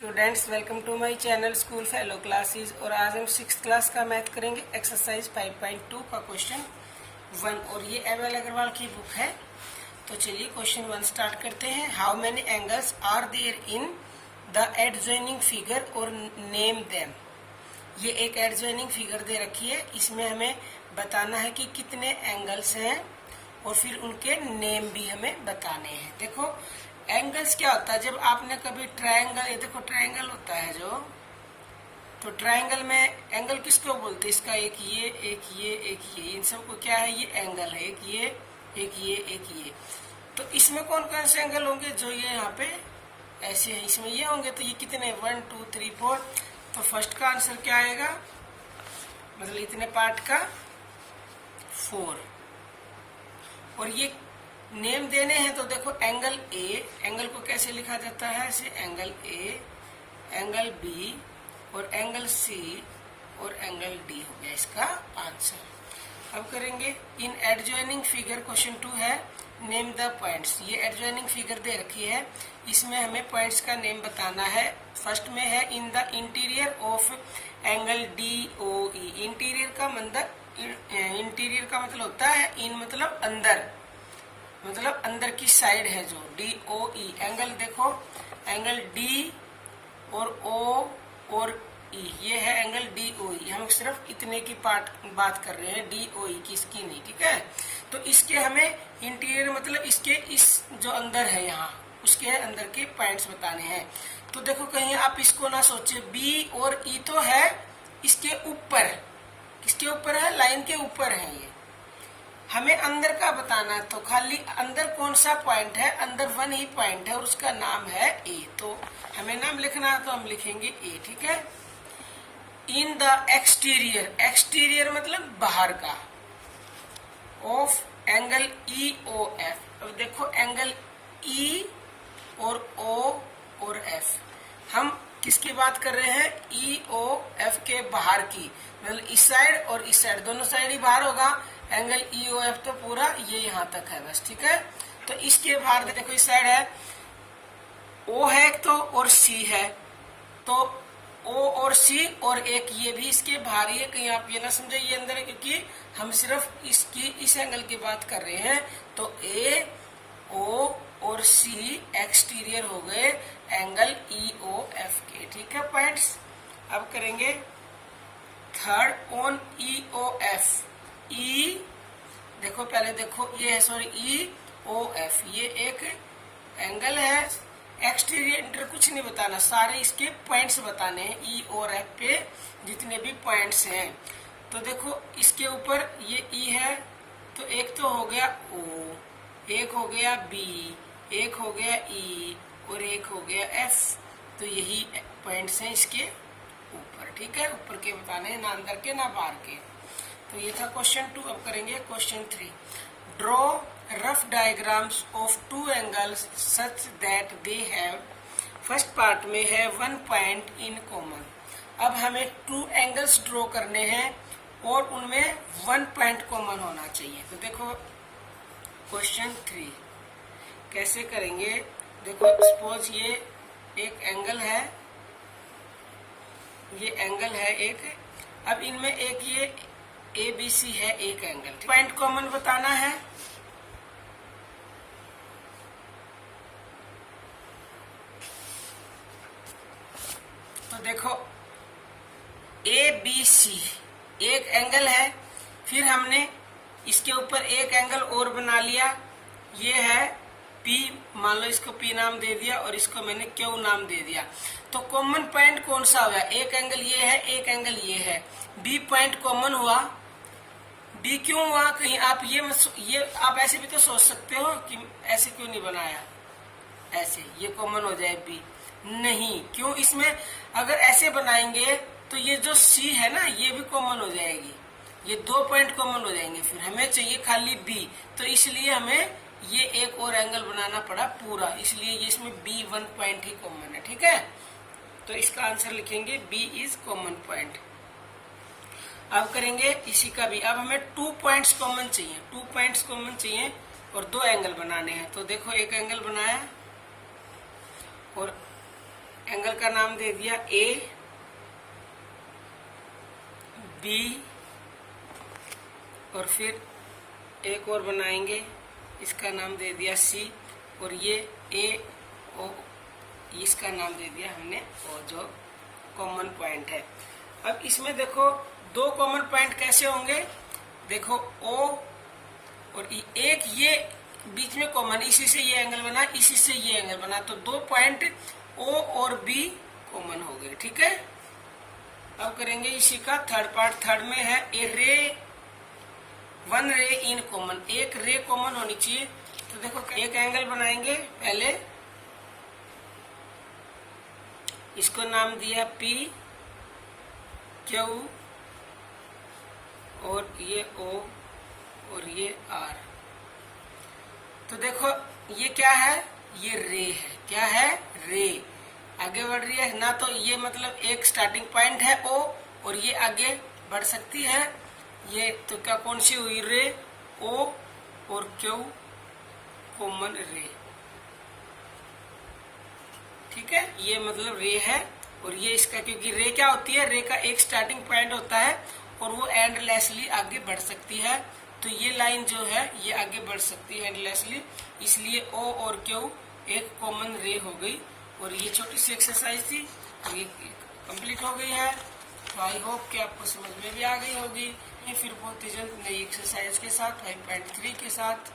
Students, welcome to my channel school fellow classes. और आज हम 6th क्लास का मैथ करेंगे। एक्सरसाइज 5.2 का क्वेश्चन 1 और ये एम एल अग्रवाल की बुक है। तो चलिए क्वेश्चन 1 स्टार्ट करते हैं। How many angles are there in the adjoining figure और नेम देम। ये एक एडजॉइनिंग फिगर दे रखी है, इसमें हमें बताना है कि कितने एंगल्स हैं और फिर उनके नेम भी हमें बताने हैं। देखो एंगल्स क्या होता है, जब आपने कभी ट्रायंगल, ये देखो ट्रायंगल होता है जो, तो ट्रायंगल में एंगल किसको बोलते हैं? इसका एक ये, एक ये, एक ये, इन सबको क्या है? ये एंगल है। एक ये, एक ये, एक ये। तो इसमें कौन कौन से एंगल होंगे? जो ये यहाँ पे ऐसे है, इसमें ये होंगे। तो ये कितने? 1 2 3 4। तो फर्स्ट का आंसर क्या आएगा? मतलब इतने पार्ट का 4। और ये नेम देने हैं तो देखो एंगल ए, एंगल को कैसे लिखा जाता है? ऐसे एंगल ए, एंगल बी और एंगल सी और एंगल डी हो गया इसका आंसर। अब करेंगे इन एडजॉइनिंग फिगर। क्वेश्चन 2 है नेम द पॉइंट्स। ये एडजॉइनिंग फिगर दे रखी है, इसमें हमें पॉइंट्स का नेम बताना है। फर्स्ट में है in the interior of angle D O E. Interior का मतलब होता है इन मतलब अंदर, मतलब अंदर की साइड है जो डी ओ ई। एंगल देखो, एंगल डी और ओ और ई, ये है एंगल डी ओ ई। हम सिर्फ इतने की बात कर रहे हैं, डी ओ ई की, इसकी नहीं, ठीक है। तो इसके हमें इंटीरियर मतलब इसके इस जो अंदर है यहाँ, उसके अंदर के पॉइंट्स बताने हैं। तो देखो कहीं आप इसको ना सोचे, बी और ई तो है इसके ऊपर, किसके ऊपर है? लाइन के ऊपर है ये। हमें अंदर का बताना है, तो खाली अंदर कौन सा पॉइंट है? अंदर 1 ही पॉइंट है और उसका नाम है ए। तो हमें नाम लिखना है तो हम लिखेंगे ए, ठीक है। इन द एक्सटीरियर, एक्सटीरियर मतलब बाहर का, of angle E O F. अब देखो एंगल ई और ओ और एफ, हम किसकी बात कर रहे हैं? ई ओ एफ के बाहर की, मतलब इस साइड और इस साइड, दोनों साइड ही बाहर होगा। एंगल ई ओ एफ तो पूरा ये यहाँ तक है बस, ठीक है। तो इसके बाहर देखो इस साइड है, ओ है तो और सी है, तो ओ और सी और एक ये भी इसके बाहर ही है। कहीं आप ये ना समझे ये अंदर है, क्योंकि हम सिर्फ इसकी इस एंगल की बात कर रहे हैं। तो ए, ओ और सी एक्सटीरियर हो गए एंगल ई ओ एफ के, ठीक है पॉइंट्स। अब करेंगे third on E O F. E देखो, पहले देखो ये है, सॉरी, ई ओ एफ, ये एक एंगल है। एक्सटीरियर इंटर कुछ नहीं बताना, सारे इसके पॉइंट्स बताने हैं। ई और एफ पे जितने भी पॉइंट्स हैं, तो देखो इसके ऊपर ये ई है, तो एक तो हो गया ओ, एक हो गया बी, एक हो गया ई और एक हो गया एफ। तो यही पॉइंट्स हैं इसके ऊपर, ठीक है। ऊपर के बताने हैं, ना अंदर के ना बाहर के। तो ये था क्वेश्चन 2। अब करेंगे question 3। Draw rough diagrams of 2 angles such that they have. First part में है 1 पॉइंट इन कॉमन। अब हमें 2 एंगल्स ड्रॉ करने हैं और उनमें 1 पॉइंट कॉमन होना चाहिए। तो देखो क्वेश्चन 3 कैसे करेंगे। देखो सपोज ये एक एंगल है, ये एंगल है एक। अब इनमें एक ये ए बी सी है, एक एंगल। पॉइंट कॉमन बताना है। तो देखो ए बी सी एक एंगल है, फिर हमने इसके ऊपर एक एंगल और बना लिया, ये है पी, मान लो इसको पी नाम दे दिया और इसको मैंने क्यू नाम दे दिया। तो कॉमन पॉइंट कौन सा हुआ? एक एंगल ये है, एक एंगल ये है। बी पॉइंट कॉमन हुआ। बी क्यों हुआ? कहीं आप ये आप ऐसे भी तो सोच सकते हो कि ऐसे क्यों नहीं बनाया, ऐसे ये कॉमन हो जाए बी। नहीं, क्यों? इसमें अगर ऐसे बनाएंगे तो ये जो सी है ना, ये भी कॉमन हो जाएगी, ये 2 पॉइंट कॉमन हो जाएंगे। फिर हमें चाहिए खाली बी, तो इसलिए हमें ये एक और एंगल बनाना पड़ा पूरा, इसलिए ये इसमें बी 1 पॉइंट ही कॉमन है, ठीक है। तो इसका आंसर लिखेंगे बी इज कॉमन पॉइंट। अब करेंगे इसी का भी। अब हमें 2 पॉइंट्स कॉमन चाहिए, 2 पॉइंट्स कॉमन चाहिए और 2 एंगल बनाने हैं। तो देखो एक एंगल बनाया और एंगल का नाम दे दिया ए बी, और फिर एक और बनाएंगे, इसका नाम दे दिया सी, और ये ए ओ, इसका नाम दे दिया हमने ओ, जो कॉमन पॉइंट है। अब इसमें देखो दो कॉमन पॉइंट कैसे होंगे, देखो ओ और एक ये बीच में कॉमन, इसी से ये एंगल बना, इसी से ये एंगल बना, तो दो पॉइंट ओ और बी कॉमन हो गए, ठीक है। अब करेंगे इसी का थर्ड पार्ट। थर्ड में है ए रे, वन रे इन कॉमन, एक रे कॉमन होनी चाहिए। तो देखो एक एंगल बनाएंगे, पहले इसको नाम दिया पी क्यू, और ये ओ और ये आर। तो देखो ये क्या है, ये रे है, क्या है, रे आगे बढ़ रही है ना, तो ये मतलब एक स्टार्टिंग पॉइंट है ओ, और ये आगे बढ़ सकती है, ये तो क्या कौन सी हुई, रे ओ और क्यू कॉमन रे, ठीक है, ये मतलब रे है। और ये इसका, क्योंकि रे क्या होती है, रे का एक स्टार्टिंग पॉइंट होता है और वो एंडलेसली आगे बढ़ सकती है, तो ये लाइन जो है ये आगे बढ़ सकती है एंडलेसली, इसलिए ओ और क्यू एक कॉमन रे हो गई। और ये छोटी सी एक्सरसाइज थी, ये कंप्लीट हो गई है। तो आई होप कि आपको समझ में भी आ गई होगी। फिर बहुत ही जल्द नई एक्सरसाइज के साथ 5.3 के साथ